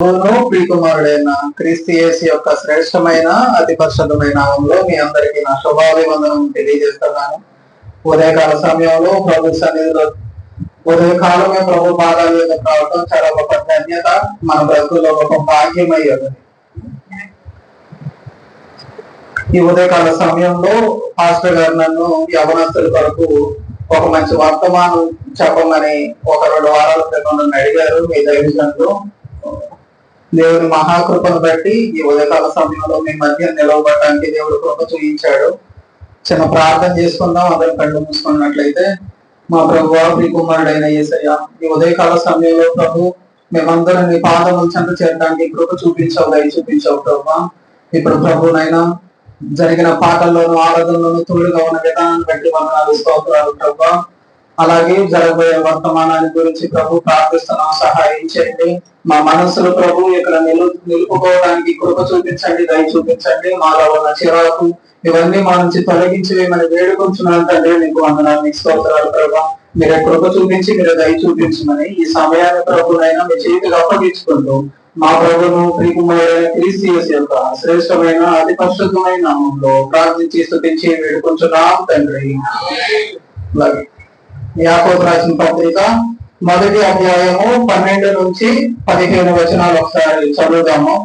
ప్రియకుమారుడైన క్రీస్తు యేసు యొక్క శ్రేష్టమైన అతి పరిశుద్ధమైన నామంలో మీ అందరికీ నా శుభాభివందనం తెలియజేస్తున్నాను. ఉదయకాల సమయంలో ప్రభు సన్నిధిలో ఉదయకాలమే ప్రభు పాదాల మీద రావడం చాలా గొప్ప ధన్యత, మన బ్రతుకులో గొప్ప భాగ్యమయ్యేది. ఈ ఉదయకాల సమయంలో పాస్టర్ గారు నన్ను యవనస్తుల కొరకు ఒక మంచి వర్తమానం చెప్పమని ఒక 2 వారాల క్రితం నన్ను అడిగారు. మీ దైవజనులు దేవుని మహాకృపను బట్టి ఈ ఉదయకాల సమయంలో మీ మధ్య నిలవబడటానికి దేవుడు కృప చూపించాడు. చిన్న ప్రార్థన చేసుకుందాం. అందరం కళ్ళు మూసుకున్నట్లయితే. మా ప్రభువా, ప్రియకుమారుడైన యేసయ్య, ఈ ఉదయకాల సమయంలో ప్రభు మేమందరం నీ పాదముల చెంత చేరడానికి కృప చూపించావు, దయ చూపించావు ప్రభు. ఇప్పుడు ప్రభునైనా జరిగిన పాటల్లోనూ ఆరాధనలోనూ తోడుగా ఉన్న విధానాన్ని బట్టి వందనాలు, స్తోత్రాలు ప్రభు. అలాగే జరగబోయే వర్తమానాన్ని గురించి ప్రభు ప్రార్థిస్తున్నాం, సహాయం చేయండి. మా మనసులు ప్రభు ఇక్కడ నిలుపుకోవడానికి కృప చూపించండి, దయ చూపించండి. మాలో ఉన్న చిరాకు ఇవన్నీ మా నుంచి తొలగించి మన వేడుకొంచున్నాను తండ్రి. నీకు వందనాలు, నీకు స్తోత్రాలు ప్రభు. మీరే కృప చూపించి, మీరే దయ చూపించమని ఈ సమయాన్ని ప్రభునైనా మీ చేతికి అప్పగించుకుంటూ మా ప్రభును ప్రియకుమారుడైన క్రీస్తు యేసు యొక్క శ్రేష్టమైన అతి పరిశుద్ధమైన నామంలో ప్రార్థించి స్తుతించి వేడుకొంచున్నాం తండ్రి. యాకోబు రాసిన పత్రిక 1వ అధ్యాయము 12 నుంచి 15 వచనాలు ఒకసారి చదువుదాము.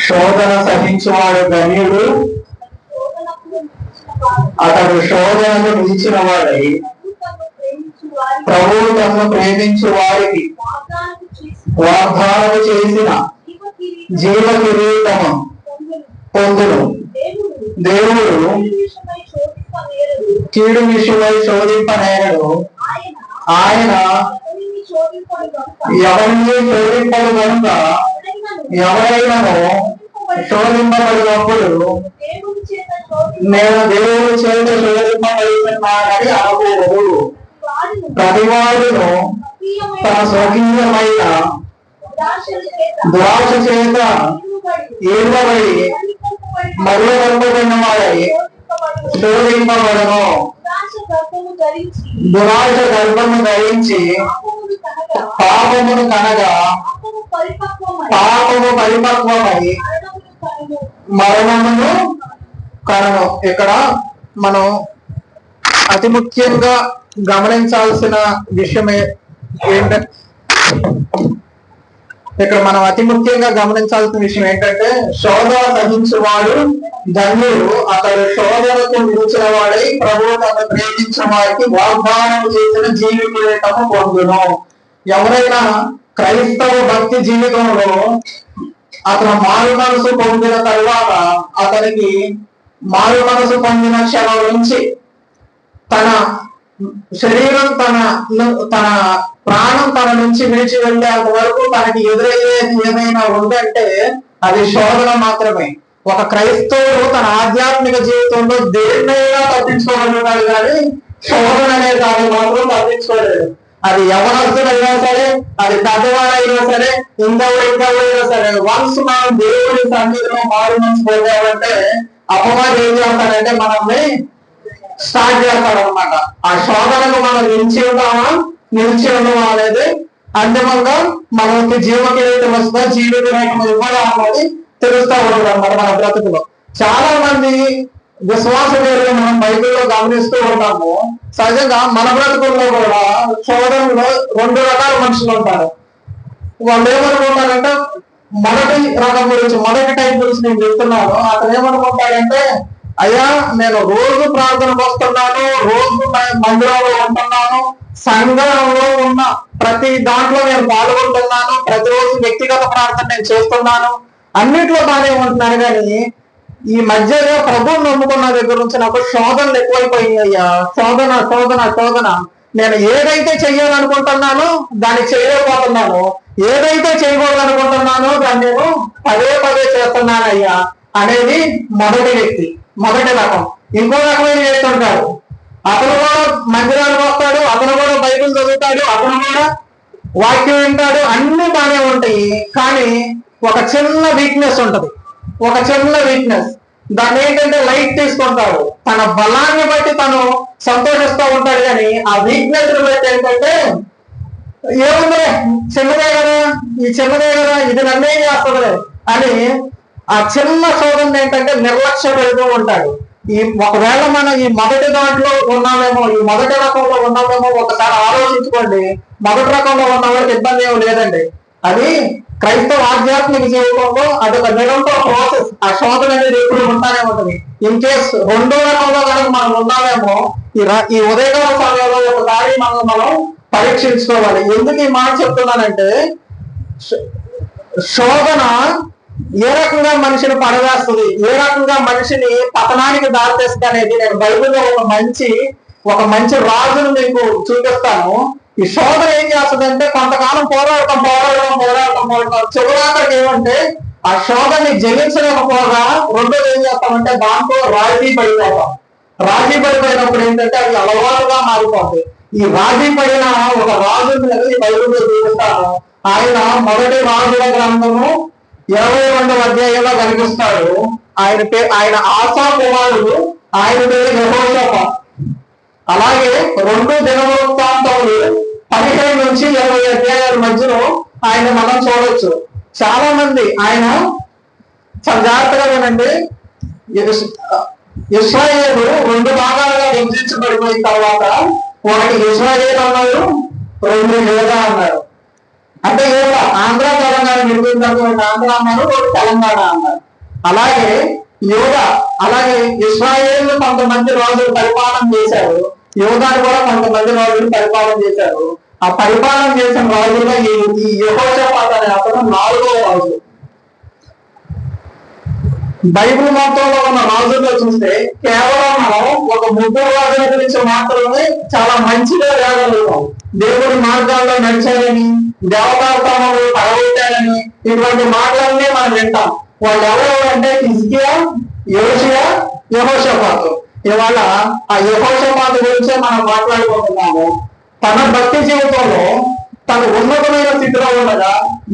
శోధన సహించువాడు ధన్యుడు, అతడు శోధనను నిలిచిన వాడై ప్రభువు తనను ప్రేమించు వారికి వాగ్దానము చేసిన జీవ కిరీటము పొందును. దేవుడు కీడు విషయమై శోధింపనేరడు, ఆయన ఎవరిని శోధింపడు కనుక ఎవరైనా శోధింపబడినప్పుడు నేను దేవుడి చేత శోధింపబడుతున్నానని అనుకోవద్దు. ప్రతివాడును తన స్వకీయమైన దురాశ చేత ఏర్పడి మరువబడిన వాడై శోధింపబడను. దురాశ గర్భము ధరించి పాపమును కనగా పాపము పరిపక్వమై మరణమును కనను. ఇక్కడ మనం అతి ముఖ్యంగా గమనించాల్సిన విషయం ఏంటంటే శోధన సహించువాడు ధన్యుడు, అతడు శోధనకు నిలిచిన వాడై ప్రభువు తను ప్రేమించిన వారికి వాగ్దానం చేసిన జీవితము పొందును. ఎవరైనా క్రైస్తవ భక్తి జీవితంలో అతను మారు మనసు పొందిన తర్వాత అతనికి మారు మనసు పొందిన క్షణం నుంచి తన శరీరం తన ప్రాణం తన నుంచి విడిచి వెళ్ళేంత వరకు తనకి ఎదురయ్యేది ఏమైనా ఉందంటే అది శోధన మాత్రమే. ఒక క్రైస్తవుడు తన ఆధ్యాత్మిక జీవితంలో దేన్నైనా తప్పించుకోగలుగుతాడు, కానీ శోధన అనే దాన్ని మాత్రం తప్పించుకోలేడు. అది యవనస్తుడైనా సరే, అది పెద్దవాడైనా సరే, ఇంకెవరైనా సరే, వన్స్ మనం దేవుడి సన్నిధిలో మారు మనసు పోయామంటే అపవాది ఏం చేస్తాడంటే మనల్ని స్టార్ట్ చేస్తాడు అనమాట. ఆ శోధనకు మనం నిలిచి ఉండమా అనేది అంతిమంగా మనకి జీవ కిరీటం వస్తుందా, జీవిత రేఖం ఇవ్వడం అనేది తెలుస్తూ ఉంటుంది అన్నమాట మన బ్రతుకులో. చాలా మంది విశ్వాస వేరుగా మనం బైబిల్లో గమనిస్తూ ఉంటాము. సహజంగా మన బ్రతుకుల్లో కూడా శోధనలో 2 రకాల మనుషులు ఉంటారు. వాళ్ళు ఏమనుకుంటారంటే, మొదటి రకం గురించి, మొదటి టైప్ గురించి నేను చెప్తున్నాను. అతను ఏమనుకుంటాడంటే, అయ్యా నేను రోజు ప్రార్థనకు వస్తున్నాను, రోజు మందిరంలో ఉంటున్నాను, సంఘంలో ఉన్న ప్రతి దాంట్లో నేను పాల్గొంటున్నాను, ప్రతిరోజు వ్యక్తిగత ప్రార్థన నేను చేస్తున్నాను, అన్నిట్లో బాగానే ఉంటున్నాను, కానీ ఈ మధ్యలో ప్రభువుని నమ్ముకున్న దగ్గర నుంచి నాకు శోధనలు ఎక్కువైపోయినాయ్యా. శోధన శోధన శోధన. నేను ఏదైతే చెయ్యాలనుకుంటున్నానో దాన్ని చేయలేకపోతున్నాను, ఏదైతే చేయకూడదనుకుంటున్నానో దాన్ని నేను పదే చేస్తున్నానయ్యా అనేది మొదటి రకం. ఇంకో రకమైన చేస్తుంటాడు. అతను కూడా మందిరానికి వస్తాడు, అతను కూడా బైబిల్ చదువుతాడు, అతను కూడా వాక్యం వింటాడు, అన్ని బాగానే ఉంటాయి, కానీ ఒక చిన్న వీక్నెస్ ఉంటది. ఒక చిన్న వీక్నెస్, దాన్ని ఏంటంటే లైట్ తీసుకుంటాడు. తన బలాన్ని బట్టి తను సంతోషిస్తూ ఉంటాడు, కానీ ఆ వీక్నెస్ బట్టి ఏంటంటే ఏముంది, చిన్నదే కదా, ఈ చిన్నదే కదా, ఇది నన్నేం చేస్తుంది అని ఆ చిన్న శోధన ఏంటంటే నిర్లక్ష్య పెడుతూ ఉంటాడు. ఒకవేళ మనం ఈ మొదటి దాంట్లో ఉన్నామేమో, ఈ మొదటి రకంలో ఉన్నామేమో ఒకసారి ఆలోచించుకోండి. మొదటి రకంలో ఉన్న వాళ్ళకి ఇబ్బంది ఏమి లేదండి. అది క్రైస్తవ ఆధ్యాత్మిక జీవితంలో అది ఒక నిరంతర ప్రాసెస్. ఆ శోధన అనేది ఎప్పుడు ఉంటానే ఉంటుంది. ఇన్ కేస్ రెండో రకంలో కనుక మనం ఉన్నామేమో ఈ ఉదయకాల సమయంలో ఒకసారి మనం పరీక్షించుకోవాలి. ఎందుకు ఈ మాట చెప్తున్నానంటే, శోధన ఏ రకంగా మనిషిని పడవేస్తుంది, ఏ రకంగా మనిషిని పతనానికి దారితీస్తుంది అనేది నేను బైబిల్లో ఒక మంచి రాజును మీకు చూపిస్తాను. ఈ శోధన ఏం చేస్తుందంటే కొంతకాలం పోరాడటం చివరాకరికి ఏమంటే ఆ శోధనని జయించలేకపోగా రెండోది ఏం చేస్తామంటే దాంట్లో రాజీ పడిపోతాం. రాజీ పడిపోయినప్పుడు ఏంటంటే అది అలవాటుగా మారిపోతుంది. ఈ రాజీ పడిన ఒక రాజు ఈ బైబిల్లో చూపిస్తాను. ఆయన మొదటి రాజుల గ్రంథము 22వ అధ్యాయంలో కనిపిస్తాడు. ఆయన ఆసా కుమారుడు, ఆయన పేరు యెహోషాపాతు. అలాగే 2 దినవృత్తాంతములు 15 నుంచి 20 అధ్యాయాల మధ్యలో ఆయన మనం చూడొచ్చు. చాలా మంది ఆయన చాలా జాగ్రత్తగా వినండి. ఇశ్రాయేలు 2 భాగాలుగా విభజించబడిపోయిన తర్వాత ఒకటి ఇశ్రాయేలు అన్నారు, 2 యూదా అన్నారు. అంటే యూదా ఆంధ్ర తెలంగాణ విభజించబడిన ఆంధ్ర అన్నారు, తెలంగాణ అన్నారు. అలాగే యూదా, అలాగే ఇశ్రాయేలు కొంతమంది రాజులు పరిపాలన చేశారు, యూదాను కూడా కొంతమంది రాజులు పరిపాలన చేశారు. ఆ పరిపాలన చేసిన రాజుల్లో ఈ యెహోషాపాతు అనే అతను 4వ రాజు. బైబిల్ మొత్తంలో ఉన్న రాజుల్లో చూస్తే కేవలం మనం ఒక 3 రాజుల గురించి మాత్రమే చాలా మంచిగా వేయగలుగుతాం. దేవుడి మార్గాల్లో నడిచారని, దేవతార్థములు పడగొట్టారని, ఇటువంటి మాటలన్నీ మనం వింటాం. వాళ్ళు ఎవరు అంటే హిజ్కియా, యోషియా, యెహోషాపాతు. ఇవాళ ఆ యెహోషాపాతు గురించే మనం మాట్లాడుకుంటున్నాము. తన భక్తి జీవితంలో తను ఉన్నతమైన స్థితిలో ఉండగా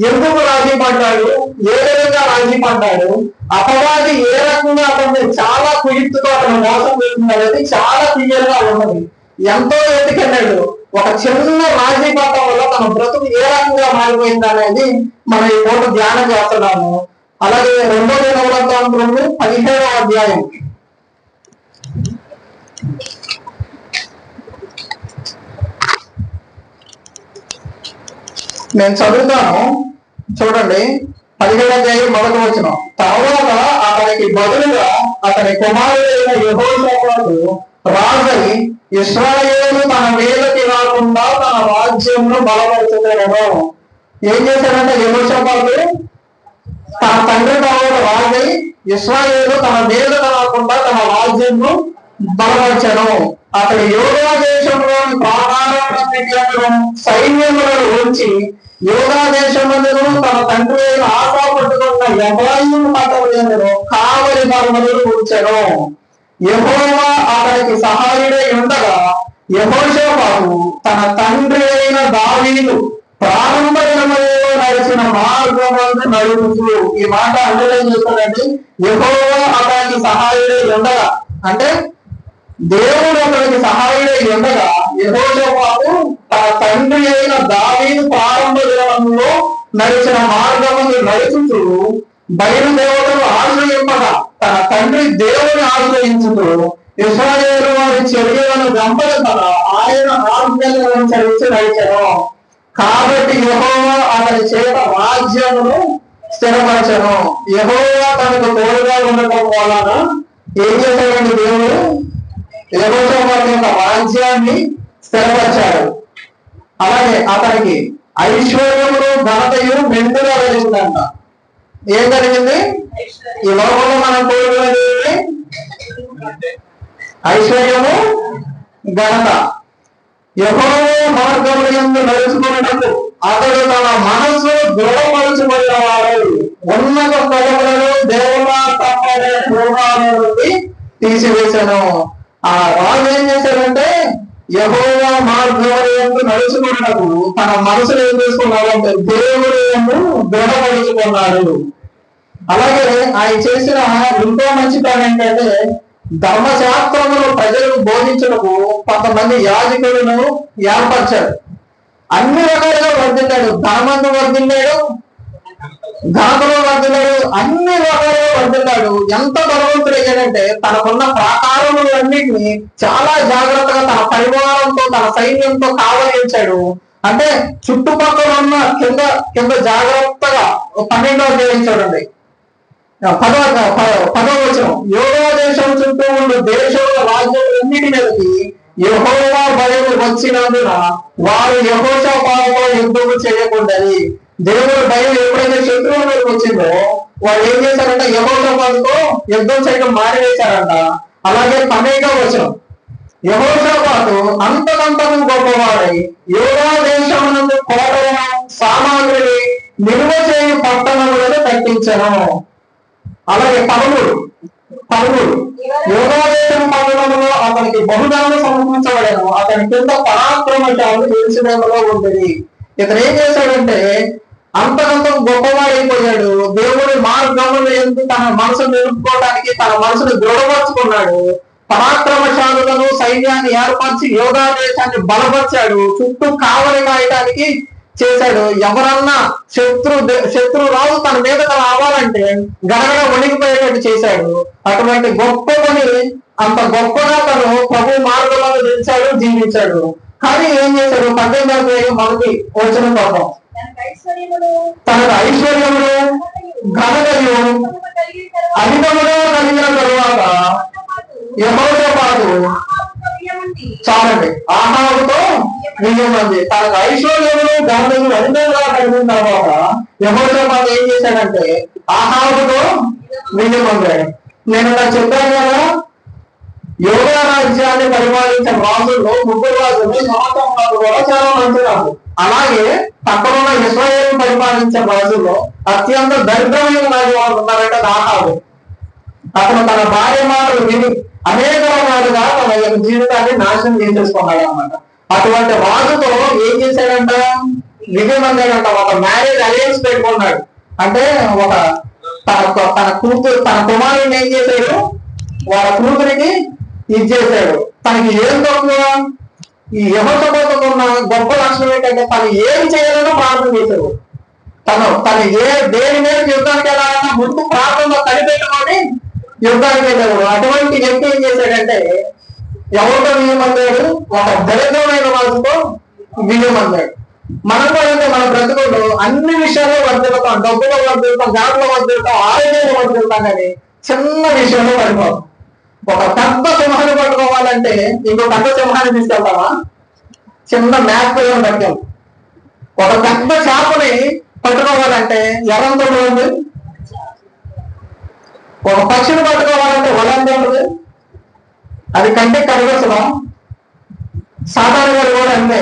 ఎందుకు రాజీ పడ్డాడు, ఏ విధంగా రాజీ పడ్డాడు, అపవాది ఏ రకంగా అతన్ని చాలా కుయుక్తితో అతను మోసం చేస్తుంది అనేది చాలా క్లియర్ గా ఉన్నది. ఎంతో ఎత్తుకెళ్ళాడు. ఒక చిన్న రాజీ పడటం వల్ల తన బ్రతుకు ఏ రకంగా మారిపోయింది అనేది మనం ఈ పూట ధ్యానం చేస్తున్నాము. అలాగే 2వ దినవృత్తాంతములు 17వ అధ్యాయం నేను చదువుతాను, చూడండి. 17వ అధ్యాయం 1వ వచనం. తర్వాత అతనికి బదులుగా అతని కుమారుడైన యెహోషాపాతు రాజై ఇశ్రాయేలు తన మీదకి రాకుండా తన రాజ్యంను బలపరుచుకునేను. ఏం చేశాడంటే యెహోషాపాతు తన తండ్రి దావీదు రాజై ఇశ్రాయేలు తన మీదకి రాకుండా తన రాజ్యంను బలపరచను. అతడు యూదా దేశంలోని ప్రాకారం సైన్యములను ఉంచి యూదా దేశమందును తన తండ్రి అయిన ఆసా పట్టుకున్న ఎఫ్రాయిము పట్టణములను కావలి మరమలు కూర్చెను. యెహోవా అతనికి సహాయుడై ఉండగా యెహోషాపాతు తన తండ్రి అయిన దావీదు ప్రారంభ దినములలో నడిచిన మార్గమందు నడుపుతూ. ఈ మాట అండర్లైన్ చేస్తాడండి. యెహోవా అతనికి సహాయుడై ఉండగా అంటే దేవుడు అతనికి సహాయుడై ఉండగా యెహోషాపాతు తన తండ్రి అయిన దావీదు ప్రారంభ దినములో నడిచిన మార్గమును నడుచుతూ బయలుదేవతను ఆశ్రయింపగా తన తండ్రి దేవుని ఆశ్రయించుతూ ఇశ్రాయేలు వారి చర్యలను వెంబడగా ఆయన ఆజ్ఞలను అనుసరించి నడిచెను. కాబట్టి యెహోవా అతని చేత రాజ్యమును స్థిరపరచెను. యెహోవా తనకు తోడుగా ఉండటం వలన ఏం చేశాడండి దేవుడు? యెహోషాపాతు యొక్క రాజ్యాన్ని స్థిరపరిచాడు. అలాగే అతనికి ఐశ్వర్యములు ఘనతయు మెండుగా కలిగిందంట. ఏం కలిగింది? ఈ లోకంలో మనం కోరుకునేది ఐశ్వర్యము, ఘనత. యెహోవా మార్గముల యందు నడుచుకున్నట్టు అతడు తన మనస్సు దృఢపరచబడిన వాడు ఉన్నత స్థలములలో దేవుడా తప్పనే నుండి తీసివేశాను. ఆ రాజు ఏం చేశాడంటే యెహోవా మార్గముల యందు నడుచుకున్నట్టు తన మనసును ఏం చేసుకున్నాడంటే దేవుడి యందు దృఢపరుచుకున్నాడు. అలాగే ఆయన చేసిన ఇంకో మంచి పని ఏంటంటే ధర్మశాస్త్రములు ప్రజలకు బోధించడము కొంతమంది యాజకులను ఏర్పరిచాడు. అన్ని రకాలుగా వర్దిల్లాడు, ధర్మంగా వర్దిల్లాడు, ఘనతలో వర్దిల్లాడు, అన్ని రకాలుగా వర్దిల్లాడు. ఎంత బలవంతుడు అయ్యాడంటే తనకున్న ప్రాకారములన్నింటినీ చాలా జాగ్రత్తగా తన పరివారంతో తన సైన్యంతో కావలించాడు. అంటే చుట్టుపక్కల ఉన్న కింద కింద జాగ్రత్తగా 12వ అధ్యాయం చూడండి, 10వ వచనం. యూదా దేశం చుట్టూ ఉన్న దేశంలో రాజ్యాలన్నిటి మీదకి యెహోవా భయం వచ్చినందున వారు యెహోషాపాతుతో యుద్ధము చేయకుండాలి. దేవుడు భయం ఎప్పుడైతే శత్రువుల మీదకి వచ్చిందో వాళ్ళు ఏం చేశారంట, యెహోషాపాతుతో యుద్ధం చేయడం మారివేశారంట. అలాగే 12వ వచనం, యెహోషాపాతు అంతకంతకు గొప్పవాడై యూదా దేశమునందు కోటలను సామాగ్రిని నిల్వ చేయు పట్టణములను కట్టించను. అలాగే 13 యూదా దేశం పట్టణంలో అతనికి బహుధనం సమకూర్చబడను, అతని కింద పరాక్రమశాలు ఎరుషలేములో ఉండేది. ఇతను ఏం చేశాడంటే అంతకంత గొప్పవాడైపోయాడు. దేవుడి మార్గములు ఎందుకు తన మనసును నిలుపుకోవడానికి తన మనసును దృఢపరుచుకున్నాడు. పరాక్రమశాలులను సైన్యాన్ని ఏర్పరిచి యోగా దేశాన్ని బలపరిచాడు, చుట్టూ కావలి కాయడానికి చేశాడు. ఎవరన్నా శత్రు రాజు తన మీదకు రావాలంటే గడగడ వణికిపోయేటట్టు చేశాడు. అటువంటి గొప్ప పని, అంత గొప్పగా తను ప్రభు మార్గంలో నిలిచాడు, జీవించాడు. కానీ ఏం చేశాడు, 18వ మనకి వచ్చిన పాపం తనకు ఐశ్వర్యములు ఘనతయు అధికముగా కలిగిన తరువాత యెహోషాపాతు చాలండి ఆహాబుతో 1000 మంది తనకు ఐశ్వర్యములు ఘనతయు అధికంగా కలిగిన తర్వాత యెహోషాపాతు ఏం చేశాడంటే ఆహాబుతో 1000 మంది. నేను నాకు చెప్పాను కదా, యోగా రాజ్యాన్ని పరిపాలించిన రాజుల్లో 3 రాజులు సంవత్సరం కూడా చాలా మంచి రాజు. అలాగే పక్కనున్న ఇశ్రాయేలు పరిపాలించిన రాజుల్లో అత్యంత దరిద్రమైన రాజు వాళ్ళు ఉన్నారంటే ఆహాబు. అతను తన భార్య మాటలు విని అనేక రకాలుగా తన యొక్క జీవితాన్ని నాశనం చేసేసుకున్నాడు అన్నమాట. అటువంటి రాజుతో ఏం చేశాడంట, విజయమందాడంట ఒక మ్యారేజ్ అలయన్స్ పెట్టుకున్నాడు. అంటే ఒక తన కుమారుని ఏం చేశాడు, వాళ్ళ కూతురికి ఇచ్చేసాడు. తనకి ఏం తక్కువ, ఈ యెహోషాపాతుకు ఉన్న గొప్ప లక్షణం ఏంటంటే తను ఏం చేయాలనో ప్రార్థన చేశాడు. తను దేని మీద యుద్ధానికి వెళ్ళాలన్నా ముందు ప్రార్థనలో కనిపెట్టుకొని యుద్ధానికి వెళ్ళాడు. అటువంటి వ్యక్తి ఏం చేశాడంటే ఎవరితో విజయమందాడు, ఒక దరిద్రమైన రాజుతో విజయమందాడు. మనం కూడా అంటే మన బ్రతుకుల్లో అన్ని విషయాల్లో వర్దిల్తాం, డబ్బులో వర్దిల్తాం, జాబులో వర్దిల్తాం, ఆరోగ్యంలో వర్దిల్తాం, కానీ చిన్న విషయంలో పడిపోతాం. ఒక పెద్ద సింహాన్ని పట్టుకోవాలంటే ఇంకో పెద్ద సింహాన్ని తీసుకెళ్తామా, చిన్న మ్యాప్ పట్టాం. ఒక పెద్ద చేపని పట్టుకోవాలంటే ఎవరంతో ఉంది, ఒక పక్షిని పట్టుకోవాలంటే వలంతో ఉంటుంది, అది కంటే కనిపించడం. సాధారణంగా కూడా అంతే,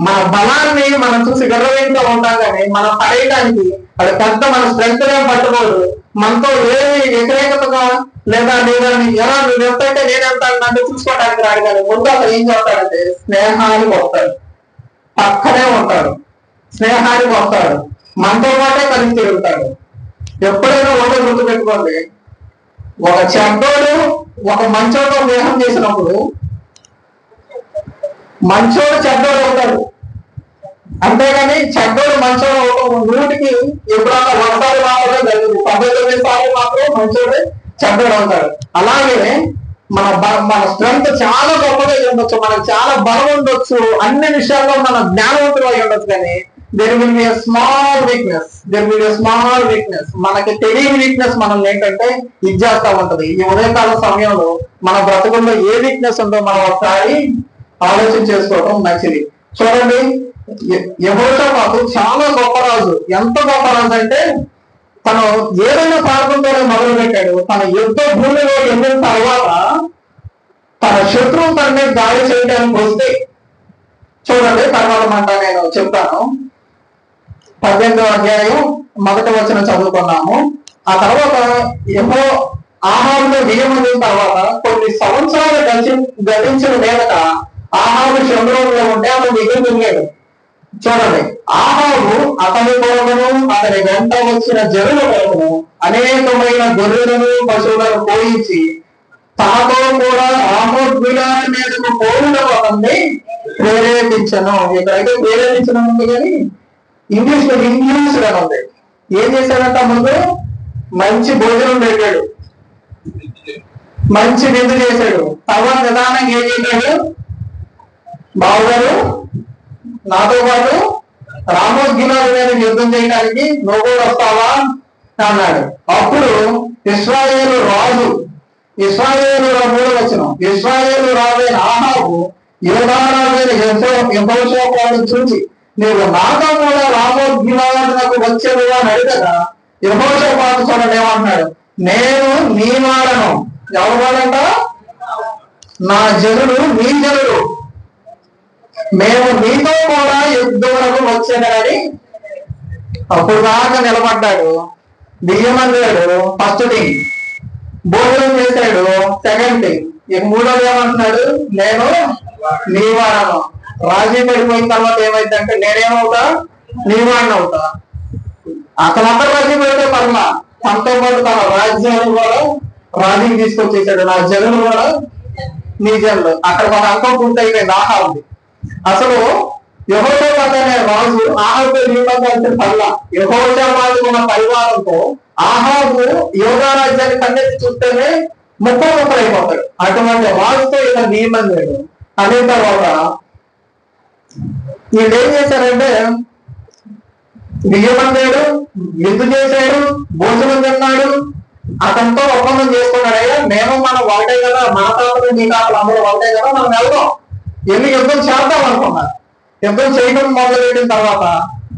మన బలాన్ని మనం చూసి గర్వవేంతో ఉంటాం, కానీ మనం పడేయడానికి అది పెద్ద మన స్ట్రెంత్ పట్టుకోడు. మనతో ఏమి వ్యతిరేకతగా లేదా ఎలా నువ్వు ఎంతంటే నేనెంత నన్ను చూసుకోవడానికి రాడు, కానీ ముందు అసలు ఏం చేస్తాడంటే స్నేహానికి వస్తాడు, పక్కనే ఉంటాడు, స్నేహానికి వస్తాడు, మనతో పాటే కలిసి తిరుగుతాడు. ఎప్పుడైనా ఒకటే గుర్తు పెట్టుకోండి, ఒక చెడ్డోడు ఒక మంచోడు స్నేహం చేసినప్పుడు మంచోడు చెడ్డోడు అవుతాడు, అంతేగాని చెడ్డోడు మంచోడు అవుతాడు 100కి ఎప్పుడన్నా 100 సార్లు మాత్రమే జరుగుతుంది, 99 సార్లు మాత్రం మంచోడు చెడ్డోడు అవుతాడు. అలాగే మన స్ట్రెంత్ చాలా గొప్పగా ఉండొచ్చు, మనకు చాలా బలం ఉండొచ్చు, అన్ని విషయాల్లో మన జ్ఞానవంతులు అయి ఉండొచ్చు, కానీ there will be a small weakness. మనకి తెలియని వీక్నెస్ మనల్ని ఏంటంటే ఇది చేస్తా ఉంటది. ఈ ఉదయకాల సమయంలో మన బ్రతుకుల్లో ఏ వీక్నెస్ ఉందో మనం ఒకసారి ఆలోచన చేసుకోవడం మంచిది. చూడండి, యెహోషాపాతు చాలా గొప్ప రాజు. ఎంత గొప్ప రాజు అంటే తను ఏదైనా ప్రార్థనతోనే మొదలు పెట్టాడు. తన యుద్ధ భూమిలో వెళ్ళిన తర్వాత తన శత్రువు తన మీద దాడి చేయడానికి వస్తే చూడండి, తర్వాత మాట నేను చెప్తాను. 18వ అధ్యాయం 1వ వచనం చదువుకున్నాము. ఆ తర్వాత ఆహాబులో విజయమందిన తర్వాత కొన్ని సంవత్సరాలు గతించిన మీదట ఆహాబు చంద్రంలో ఉంటే అతను దగ్గర తిరిగాడు. చూడండి, ఆహాబు అతని కొరకును అతని వెంట వచ్చిన జనుల కొరకును అనేకమైన గొర్రెలను పశువులను పోయించి తనతో కూడా రామోద్విలాని మీదకు పోవడం అతన్ని ప్రేరేపించను. ఇక్కడైతే ప్రేరేపించడం ఉంది కానీ ఇంగ్లీష్ లో ఇంగ్లీష్ అని ఉంది. ఏం చేశాడంట? ముందు మంచి భోజనం పెట్టాడు, మంచి విందు చేశాడు. తర్వాత నిదానంగా ఏం చేశాడు? బావగారు నాతో పాటు రామోద్గిలాల మీద యుద్ధం చేయడానికి నువ్వు కూడా వస్తావా అన్నాడు. అప్పుడు ఇశ్రాయేలు రాజు, ఇశ్రాయేలు మూడవ వచనం, ఇశ్రాయేలు రాజైన ఆహాబు యోధారాజైన యెహోషాపాతును చూసి నీవు నాతో కూడా రామోద్గిలాలకు వచ్చేది అని అడిగగా యెహోషాపాతు చూడండి ఏమంటున్నాడు? నేను నీ వాడను. ఎవరు వాడంట? నా జనులు నీ జనులు, మేము నీతో కూడా యుద్ధములకు వచ్చేదని అప్పుడు దాకా నిలబడ్డాడు. బియ్యం అన్నాడు ఫస్ట్ థింగ్, భోజనం చేశాడు సెకండ్ థింగ్, ఇక మూడోది ఏమంటున్నాడు? నేను నీ వాడను. రాజీ పడిపోయిన తర్వాత ఏమైందంటే నేనేమవుతా? నీ వాడిని అవుతా. అతనంతా రాజీ పడితే పర్లా, తనతో పాటు తన రాజ్యాన్ని కూడా రాజీకి తీసుకొచ్చేసాడు. నా జనులు కూడా నీ జనులు. అక్కడ మన అంకం పూర్తయిపోయింది. ఆహాబు అసలు యెహోషాపాతు అనే రాజు ఆహాబు నిబంధన పర్లా, యెహోషాపాతు ఉన్న పరివారంతో ఆహాబు యోగా రాజ్యాన్ని కన్నెత్తి చూస్తేనే ముక్కలైపోతాడు. అటువంటి రాజుతో ఇలా నియమందాడు. అనే తర్వాత వీళ్ళు ఏం చేశారంటే బియ్యమందాడు, విందు చేశాడు, భోజనం తిన్నాడు, అతనితో ఒప్పందం చేసుకున్నాడు. అయ్యా మేము మనం ఒకటే కదా, మన తాతలు నీ తాతలు అందరూ ఒకటే కదా, మనం వెళ్దాం, వెళ్ళి యుద్ధం చేద్దాం అనుకున్నారు. యుద్ధం చేయడం మొదలు పెట్టిన తర్వాత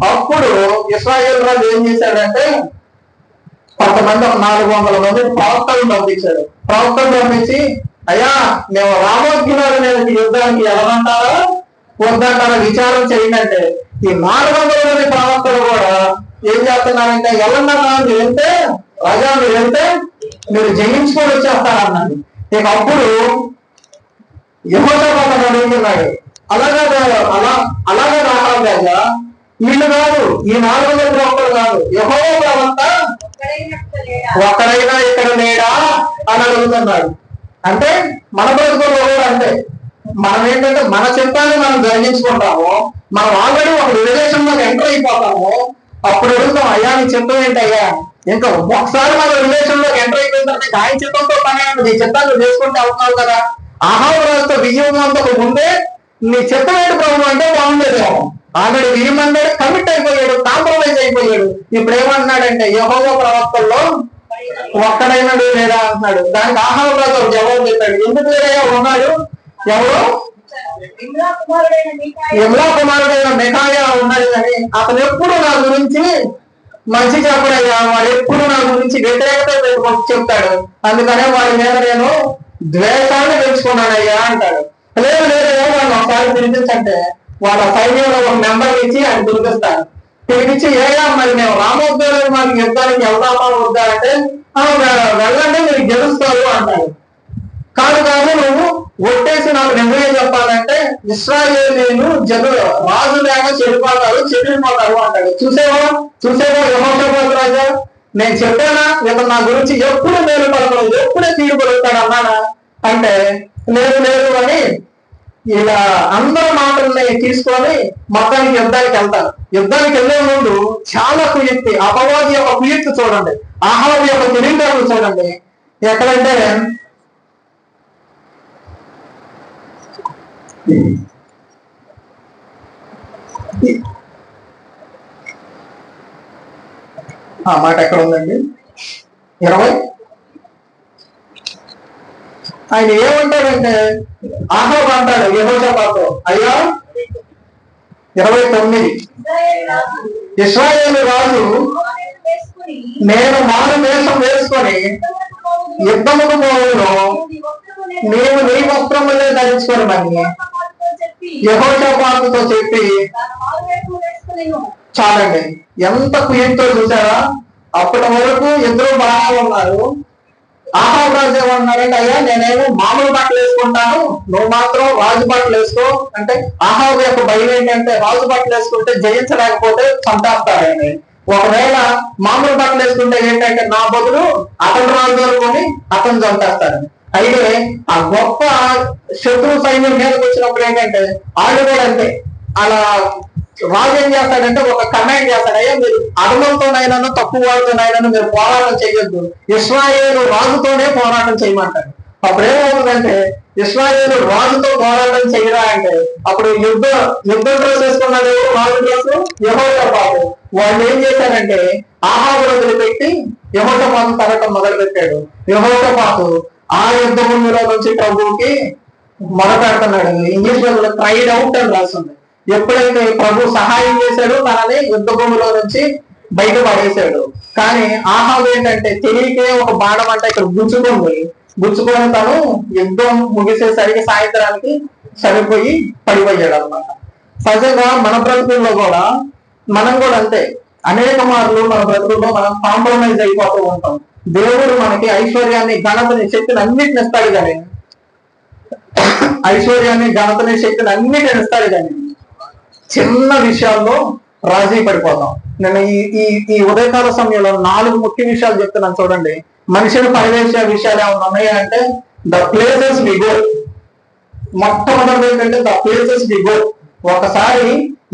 అప్పుడు ఇశ్రాయేలు రాజు ఏం చేశాడంటే కొంతమంది 400 మంది ప్రవక్తలు పంపించాడు. ప్రవక్తలు పంపించి అయ్యా మేము రామోద్గిలాల మీద యుద్ధానికి వెళ్ళమంటారా వద్దంటారా విచారం చేయండి అంటే ఈ 400 మంది ప్రవక్తలు కూడా ఏం చేస్తున్నారంటే వెళ్ళన్నా మీరు వెళ్తే రాజా మీరు వెళ్తే మీరు జయించుకొని వచ్చేస్తారన్నది. ఇక అప్పుడు యెహోషాపాతు అడుగుతున్నాడు, అలాగే రాజా వీళ్ళు కాదు, ఈ 400 ప్రవక్తలు కాదు, యెహోవా ప్రవక్త ఒక్కడైనా ఇక్కడ లేడా అని అడుగుతున్నాడు. అంటే మన బ్రతుకుల్లో కూడా అంటే మనం ఏంటంటే మన చిత్తాన్ని మనం గ్రహించుకుంటాము. మనం ఆల్రెడీ ఒక రిలేషన్లోకి ఎంటర్ అయిపోతాము. అప్పుడు అడుగుతాం అయ్యా నీ చిత్తం ఏంటయ్యా? ఇంకా ఒకసారి మన రిలేషన్ లోకి ఎంటర్ అయిపోయిన తర్వాత ఆయన చిత్తంతో పని నీ చిత్తాన్ని చేసుకుంటే అవుతావు కదా. ఆహాబు రాజుతో బియ్యం అంతకు ముందే నీ చిత్తం ఏంటి ప్రభు అంటే బాగుండేదేమో. ఆల్రెడీ బియ్యం అంటే కమిట్ అయిపోయాడు, కాంప్రమైజ్ అయిపోయాడు. ఇప్పుడు ఏమంటున్నాడంటే యెహోవా ప్రవక్తల్లో ఒక్కడైనా లేదా అంటున్నాడు. దానికి ఆహాబు రాజు జవాబు చెప్పాడు, ఎందుకు లేదయ్యా ఉన్నాడు, ఎవరు యెమ్లా కుమారుడైన మికాయా ఉన్నాడు కానీ అతను ఎప్పుడు నా గురించి మంచి చెప్పడయ్యా, వాడు ఎప్పుడు నా గురించి వ్యతిరేకత చెప్తాడు, అందుకనే వాడి మీద నేను ద్వేషాన్ని పెంచుకున్నానయ్యా అంటాడు. లేదు లేదయ్యా వాళ్ళు ఒకసారి పిలిపించంటే వాళ్ళ సైన్యంలో ఒక మెంబర్ ఇచ్చి ఆయన పిలిపిస్తాడు. పిలిపించి ఏయా మరి మేము రామోద్యోగం మాకు యుద్ధానికి వెళ్దామా వద్దా అంటే వెళ్ళండి మీరు గెలుస్తారు అంటాడు. కాదు నువ్వు ఒట్టేసి నాకు నిజమే చెప్పాలంటే ఇశ్రాయేలీయులు జనులు రాజు లేక చెడిపోతారు అంటాడు. చూసేవా యెహోషాపాతు రాజా, నేను చెప్పానా ఇతను నా గురించి ఎప్పుడు మేలు పలకలేదు, ఎప్పుడే తీరు పలుకుతాడు అన్నానా అంటే లేదు అని ఇలా అందరి మాటల్ని తీసుకొని మొత్తానికి యుద్ధానికి వెళ్తారు. యుద్ధానికి వెళ్లే ముందు చాలా కుయుక్తి, అపవాది యొక్క కుయుక్తి చూడండి, ఆహాబు యొక్క తెలివితేటలు చూడండి. ఎక్కడంటే ఆ మాట ఎక్కడ ఉందండి? 20 ఆయన ఏమంటాడంటే ఆహాబు అంటాడు యెహోషాపాతు, అయ్యా 29 ఇశ్రాయేలు రాజు నేను మారు వేషం వేసుకొని యుద్ధముకు పోవును, నీవు నీ వస్త్రములే ధరించుకొని మని యెహోషాపాతుతో చెప్పి చాలండి. ఎంత కుయుక్తో చూసారా? అప్పటి వరకు ఇద్దరు బాగా ఉన్నారు, ఆహాబు రాజు ఏమన్నాడంటే, అయ్యా నేనేమో మామూలు బట్టలు వేసుకుంటాను, నువ్వు మాత్రం రాజు బట్టలు వేసుకో అంటే. ఆహాబు యొక్క భయం ఏంటంటే, రాజు బట్టలు వేసుకుంటే జయించలేకపోతే చంపేస్తాడని. ఒకవేళ మామూలు బట్టలు వేసుకుంటే ఏంటంటే, నా బదులు అతను రాజు అనుకొని అతను చంపేస్తాడని. అయితే ఆ గొప్ప శత్రు సైన్యం మీదకి వచ్చినప్పుడు ఏంటంటే, వాళ్ళు కూడా అంతే. అలా రాజు ఏం చేస్తాడంటే ఒక కమాండ్ చేస్తాడు, అయ్యా మీరు అడవులతోనైనా తక్కువ వాడితోనైనా మీరు పోరాటం చేయొద్దు, ఇశ్రాయేలు రాజుతోనే పోరాటం చేయమంటాడు. అప్పుడు ఏమవుతుందంటే, ఇశ్రాయేలు రాజుతో పోరాటం చేయరా అంటే, అప్పుడు యుద్ధ డ్రెస్ వేసుకున్నాడు, రాజు డ్రెస్ యెహోషాపాతు. వాళ్ళు ఏం చేశారంటే ఆహాబు వదిలిపెట్టి యెహోషాపాతు తరగటం మొదలు పెట్టాడు. యెహోషాపాతు ఆ యుద్ధ భూమిలో నుంచి ప్రభువుకి మొదలుపెడుతున్నాడు. ఇంగ్లీష్ లో ట్రైడ్ అవుట్ అని రాస్తుంది. ఎప్పుడైతే ప్రభు సహాయం చేశాడో తనని యుద్ధ భూమిలో నుంచి బయట పడేశాడు. కానీ ఆహాబు ఏంటంటే తెలియకే ఒక బాణం అంటే ఇక్కడ గుచ్చుకొని తను యుద్ధం ముగిసేసరికి సాయంత్రానికి చనిపోయి పడిపోయాడు అనమాట. సహజంగా మన బ్రతుకుల్లో కూడా మనం కూడా అంతే. అనేక మార్లు మన బ్రతుకుల్లో మనం కాంప్రమైజ్ అయిపోతూ ఉంటాం. దేవుడు మనకి ఐశ్వర్యాన్ని, ఘనతని, శక్తిని అన్నిటిని ఇస్తాడు కానీ ఇస్తాడు కానీ చిన్న విషయాల్లో రాజీ పడిపోతాం. నేను ఈ ఉదయకాల సమయంలో 4 ముఖ్య విషయాలు చెప్తున్నాను చూడండి. మనిషిని పనిచేసే విషయాలు ఏమైనా ఉన్నాయా అంటే, ద ప్లేసెస్ వి గో. మొట్టమొదటి ఏంటంటే ద ప్లేసెస్ వి గో. ఒకసారి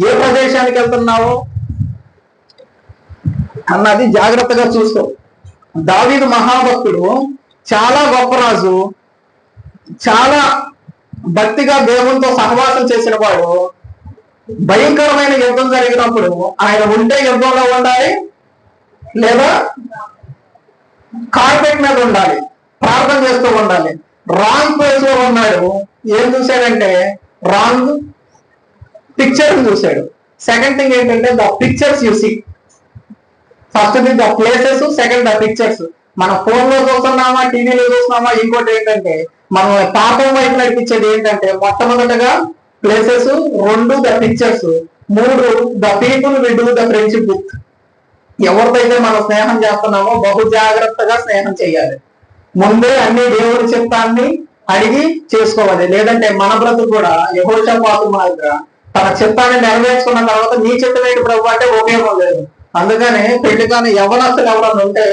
ఏ ప్రదేశానికి వెళ్తున్నావో అన్నది జాగ్రత్తగా చూసుకో. దావీదు మహాభక్తుడు, చాలా గొప్ప రాజు, చాలా భక్తిగా దేవునితో సహవాసం చేసిన వాడు. భయంకరమైన యుద్ధం జరిగినప్పుడు ఆయన ఉంటే యుద్ధంలో ఉండాలి, లేదా కార్పెట్ మీద ఉండాలి, ప్రార్థన చేస్తూ ఉండాలి. రాంగ్ ప్లేస్ లో ఉన్నాడు. ఏం చూశాడంటే రాంగ్ పిక్చర్ చూశాడు. సెకండ్ థింగ్ ఏంటంటే the pictures you see. First the the places, second the pictures. మన ఫోన్ లో చూస్తున్నామా, టీవీలో చూస్తున్నామా. ఇంకోటి ఏంటంటే మనం పాపం వైపు నడిపించేది ఏంటంటే మొట్టమొదటగా places, 2 the pictures, 3 the people we do the friendship with. ఎవరిదైతే మనం స్నేహం చేస్తున్నామో బహు జాగ్రత్తగా స్నేహం చేయాలి. ముందే అన్ని దేవుడి చిత్తాన్ని అడిగి చేసుకోవాలి. లేదంటే మన బ్రతుకు కూడా యెహోషాపాతు మాదిరిగా తన చిత్తాన్ని నెరవేర్చుకున్న తర్వాత నీ చిత్తమేంటి ప్రభు అంటే ఉపయోగం లేదు. అందుకని పెళ్లి కానీ యవనస్తులు ఎవరన్నా ఉంటే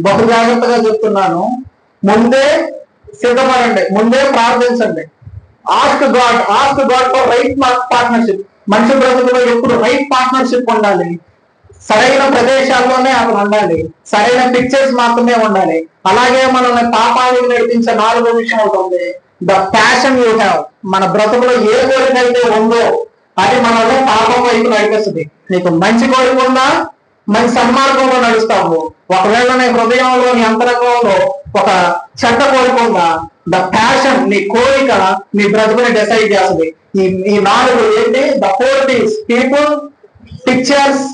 బహు జాగ్రత్తగా చెప్తున్నాను, ముందే సిద్ధపడండి, ముందే ప్రార్థించండి. Ask God for right partnership. మనిషి బ్రతుకులో ఎప్పుడు రైట్ పార్ట్నర్షిప్ ఉండాలి. సరైన ప్రదేశాల్లోనే అతను ఉండాలి, సరైన పిక్చర్స్ మాత్రమే ఉండాలి. అలాగే మనల్ని పాపానికి నడిపించే 4వ విషయం ఉంటుంది, ద ప్యాషన్ యూ హ్యావ్. మన బ్రతుకులో ఏ కోరిక అయితే ఉందో అది మనల్ని పాపం వైపు నడిపిస్తుంది. నీకు మంచి కోరిక ఉందా, మంచి సన్మార్గంలో నడుస్తావు. ఒకవేళ నీ హృదయంలో, నీ అంతరంగంలో ఒక చెడ్డ కోరిక ఉందా, ద ప్యాషన్, నీ కోరిక నీ బ్రతుకుని డిసైడ్ చేస్తుంది. ఈ 4 ఏంటి? The 4 things, people, pictures,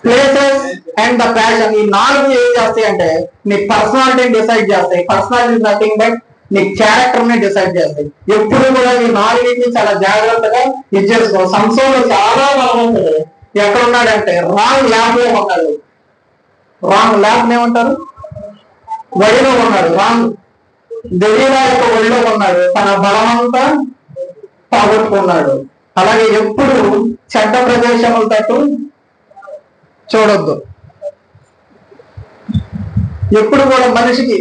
places and the passion. ఈ 4 ఏం చేస్తాయి అంటే నీ పర్సనాలిటీని డిసైడ్ చేస్తాయి. పర్సనాలిటీ నథింగ్ బట్ నీ క్యారెక్టర్ ని డిసైడ్ చేస్తాయి. ఎప్పుడు కూడా ఈ 4 చాలా జాగ్రత్తగా ఇది చేసుకో. సంసోను చాలా బలవంతుడు. ఎక్కడ ఉన్నాడంటే రాంగ్ ల్యాబ్ లో ఉన్నాడు. రాంగ్ ల్యాబ్ ఏమంటారు? వడిలో ఉన్నాడు. రాంగ్ దెలీలా యొక్క వడిలో ఉన్నాడు. తన బలమంతా పోగొట్టుకున్నాడు. అలాగే ఎప్పుడు చెడ్డ ప్రదేశముల తట్టు చూడొద్దు. ఎప్పుడు కూడా మనిషికి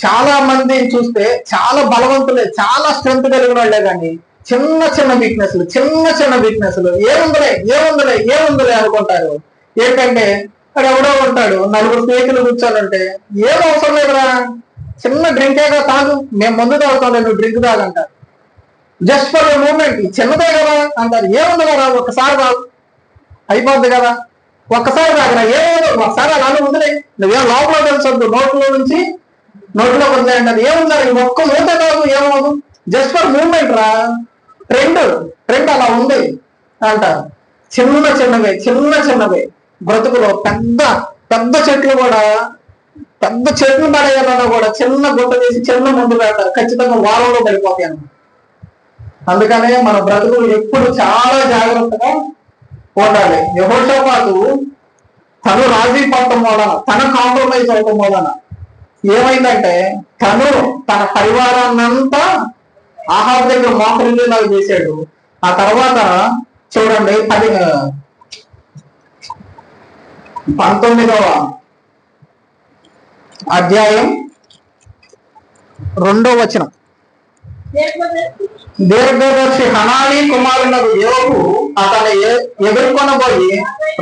చాలా మంది చూస్తే చాలా బలవంతులే, చాలా స్ట్రెంత్ కలిగిన వాళ్ళే, కానీ చిన్న వీక్నెస్లు ఏముందలే అనుకుంటారు. ఏంటంటే అక్కడ ఎవడో ఉంటాడు, 4 స్నేహితులు కూర్చోనంటే ఏం అవసరం లేదురా, చిన్న డ్రింకేగా తాగు, మేము ముందు తాగుతాం, నువ్వు డ్రింక్ తాగంటారు. జస్ట్ ఫర్ ఎ మూమెంట్, చిన్నదే కదా అంటారు. ఏముంది కదా, ఒక్కసారి తాగు అయిపోద్ది కదా, ఒక్కసారి తాగరా, ఏమో ఒకసారి అలానే వదిలే, నువ్వేం లోపల తెలుసొద్దు, నోట్లో వదిలేయండి. అది ఏముందా, ఈ ఒక్క మూత తాగు ఏమవుదు, జస్ట్ ఫర్ మూమెంట్ రా, ట్రెండ్ అలా ఉంది అంటారు. చిన్నవే బ్రతుకులో పెద్ద చెట్లు కూడా, పెద్ద చెట్లు పడేయాలన్నా కూడా చిన్న గుంట తీసి చిన్న ముందు పెడతారు, ఖచ్చితంగా వారంలో పడిపోతాయి అన్నమాట. అందుకనే మన బ్రతుకులు ఎప్పుడు చాలా జాగ్రత్తగా ఉండాలి. యెహోషాపాతు తను రాజీ పడటం వలన, తన కాంప్రమైజ్ అవటం వలన ఏమైందంటే తను తన పరివారాన్నంతా ఆహాబు దగ్గర మోకరిల్లేలాగా చేశాడు. ఆ తర్వాత చూడండి 19వ అధ్యాయం 2వ వచనం. దీర్ఘదర్శి హనానీ కుమారునకు యోబు అతను ఎదుర్కొనబోయి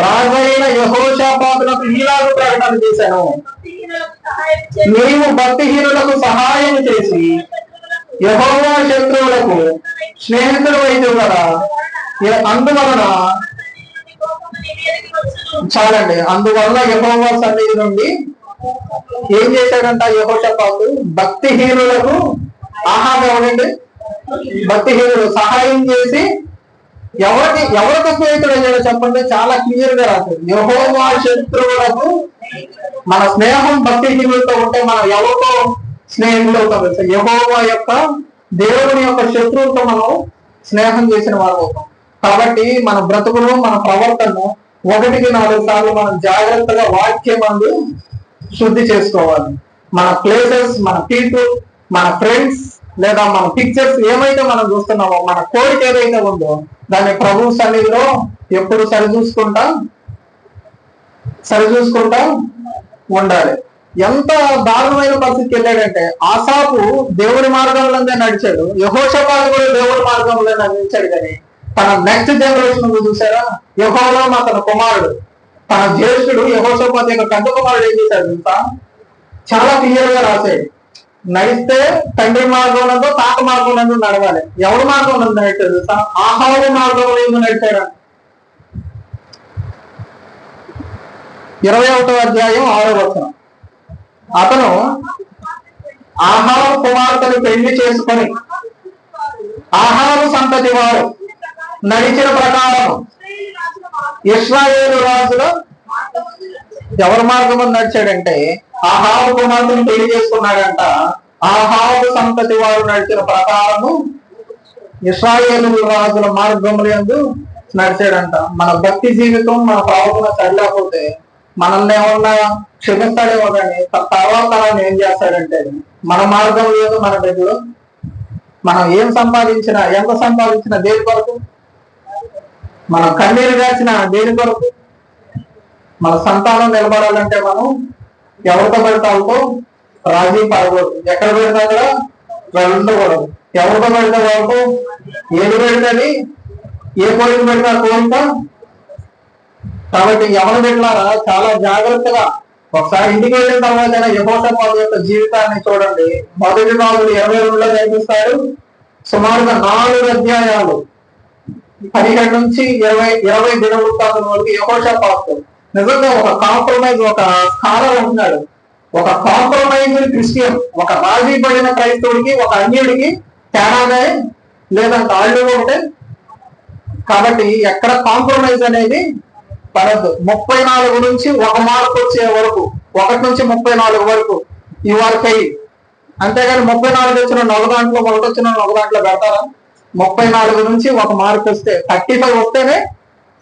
రాజైన యెహోషాపాతులకు ఈలాగు ప్రకటన చేశాను, నీవు భక్తిహీనులకు సహాయం చేసి యెహోవా శత్రువులకు స్నేహితుడు వైద్యు కదా. అందువలన చాలండి, అందువల్ల యెహోవా సన్నిధి నుండి ఏం చేశాడంట యెహోషాపాతు? భక్తిహీనులకు, ఆహాబు ఎవరండి? భక్తిహీనుడు సహాయం చేసి ఎవరికి స్నేహితుడు అయ్యాడో చెప్పండి. చాలా క్లియర్ గా రాశాడు, యెహోవా శత్రువులకు. మన స్నేహం భక్తిహీనులతో ఉంటే మనం ఎవరితో స్నేహితులు అవుతాం? యెహోవా యొక్క, దేవుని యొక్క శత్రువులతో మనం స్నేహం చేసిన వారు అవుతాం. కాబట్టి మన బ్రతుకును, మన ప్రవర్తనను 1-4 సార్లు మనం జాగ్రత్తగా వాక్యమందు శుద్ధి చేసుకోవాలి. మన ప్లేసెస్, మన పీపుల్, మన ఫ్రెండ్స్ లేదా మన పిక్చర్స్ ఏమైతే మనం చూస్తున్నామో, మన కోరిక ఏదైతే ఉందో దాన్ని ప్రభు సన్నిధిలో ఎప్పుడు సరిచూసుకుంటా ఉండాలి. ఎంత దారుణమైన పరిస్థితికి వెళ్ళాడంటే, ఆసాపు దేవుడి మార్గంలోనే నడిచాడు, యెహోషాపాతు కూడా దేవుడి మార్గంలో నడిచాడు. కానీ తన నెక్స్ట్ జనరేషన్ చూసారా, యెహోరాము తన కుమారుడు, తన జ్యేష్ఠుడు యెహోషాపాతు యొక్క పెద్ద కుమారుడు ఏం చేశాడు ఇంకా చాలా క్లియర్ గా రాశాడు. నడిస్తే తండ్రి మార్గంలో, తాత మార్గంలో నడవాలి. ఎవరి మార్గంలో నడిచాడు? ఆహాబు మార్గంలో ఎందుకు నడిచాడు? 21వ అధ్యాయం 6వ వచనం. అతను ఆహాబు కుమార్తెను పెళ్లి చేసుకొని ఆహాబు సంతతి వారు నడిచిన ప్రకారం ఇశ్రాయేలు రాజులు ఎవరి మార్గం నడిచాడంటే ఆహాబు కుమార్తెను పెళ్లి చేసుకున్నాడంట. ఆహాబు సంతతి వారు నడిచిన ప్రకారము ఇశ్రాయేలు రాజుల మార్గముల యందు నడిచాడంట. మన భక్తి జీవితం, మన ప్రవర్తన సరిలేకపోతే మనల్ని ఏమన్నా క్షమిస్తాడేమో, కానీ తర్వాత ఏం చేస్తాడంటే మన మార్గం లేదు. మన దగ్గర మనం ఏం సంపాదించినా, ఎంత సంపాదించినా దేని కొరకు? మనం కన్నీరు కాచినా దేని కొరకు? మన సంతానం నిలబడాలంటే మనం ఎవరితో పడితే వాళ్ళతో రాజీ పడకూడదు. ఎక్కడ పెడితే కూడా ఉండకూడదు. ఎవరితో పెడితే వాళ్ళతో ఏది పెడితే ఏ కోరిక పెడితే కోరిక. కాబట్టి ఎవరు పెట్టారా చాలా జాగ్రత్తగా ఒకసారి ఇంటికి వెళ్ళిన తర్వాత యెహోషాపాతు యొక్క జీవితాన్ని చూడండి. 1 రాజులు 22లో కనిపిస్తాడు. సుమారుగా 4 అధ్యాయాలు 17 నుంచి 20 దినవృత్తాంతం వరకు యెహోషాపాతు నిజంగా ఒక కాంప్రమైజ్, ఒక స్కాలర్ ఉంటున్నాడు. ఒక కాంప్రమైజ్ క్రిస్టియన్, ఒక రాజీ పడిన క్రైస్తవుడికి ఒక అన్యుడికి తేడానే లేదంట, వాళ్ళు ఒకటే. కాబట్టి ఎక్కడ కాంప్రమైజ్ అనేది పడద్దు. 34 నుంచి 1 మార్కు వచ్చే వరకు, 1 నుంచి 34 వరకు ఈ వరకు అయ్యి, అంతేగాని 34 వచ్చిన ఒక దాంట్లో 1 వచ్చిన ఒక దాంట్లో పెడతారా? 34 నుంచి 1 మార్క్ వస్తే 35 వస్తేనే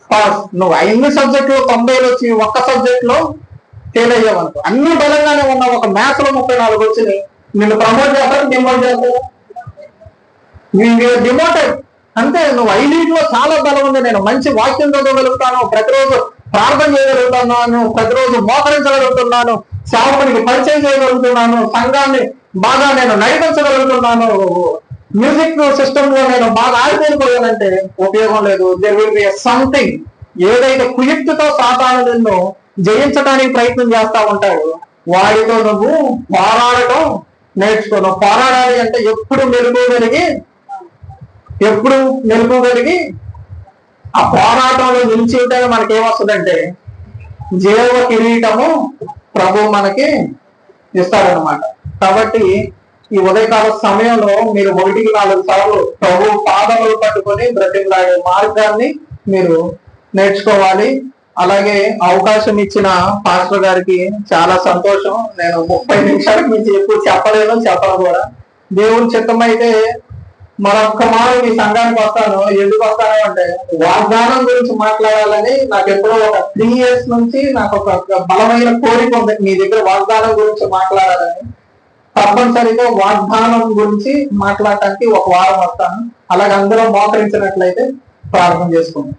పాస్. నువ్వు 5 సబ్జెక్టులో 90 వచ్చి 1 సబ్జెక్ట్ లో ఫెయిల్ అయ్యావనుకో, అన్ని బలంగానే ఉన్నావు, ఒక మ్యాథ్స్ లో 34 వచ్చినాయి, నిన్ను ప్రమోట్ చేస్తారు, డిమోట్ చేస్తారు. డిమోటెడ్ అంటే నువ్వు 5లో చాలా బలం ఉంది, నేను మంచి వాక్యం చదవగలుగుతాను, ప్రతిరోజు ప్రార్థన చేయగలుగుతున్నాను, ప్రతిరోజు మోకరించగలుగుతున్నాను, సేవకునికి పరిచయం చేయగలుగుతున్నాను, సంఘాన్ని బాగా నేను నడిపించగలుగుతున్నాను, మ్యూజిక్ సిస్టమ్ లో నేను బాగా ఆడిపోయిపోయానంటే ఉపయోగం లేదు. There will be something. ఏదైతే కుయుక్తితో సాతాను నిన్ను జయించడానికి ప్రయత్నం చేస్తా ఉంటాడు, వాడితో నువ్వు పోరాడటం నేర్చుకో. పోరాడాలి అంటే ఎప్పుడు మెలుకోగలిగి ఆ పోరాటంలో నిలిచి ఉంటే మనకేమొస్తుందంటే జీవ కిరీటము ప్రభు మనకి ఇస్తాడనమాట. కాబట్టి ఈ ఉదయకాల సమయంలో మీరు 1-4 సార్లు ప్రభు పాదములు పట్టుకొని బ్రతిమలాడే మార్గాన్ని మీరు నేర్చుకోవాలి. అలాగే అవకాశం ఇచ్చిన పాస్టర్ గారికి చాలా సంతోషం. నేను 30 నిమిషాలకు మించి ఎక్కువ చెప్పలేను, చెప్పను కూడా. దేవుని చిత్తం అయితే మరొక్క మారు మీ సంఘానికి వస్తాను. ఎందుకు వస్తాను అంటే వాగ్దానం గురించి మాట్లాడాలని నాకు ఎప్పుడో ఒక 3 years నుంచి నాకు ఒక బలమైన కోరిక ఉంది, మీ దగ్గర వాగ్దానం గురించి మాట్లాడాలని. తప్పనిసరిగా వాగ్దానం గురించి మాట్లాడటానికి ఒక వారం వస్తాను. అలాగే అందరూ మోకరించినట్లయితే ప్రార్థన చేసుకుంటాం.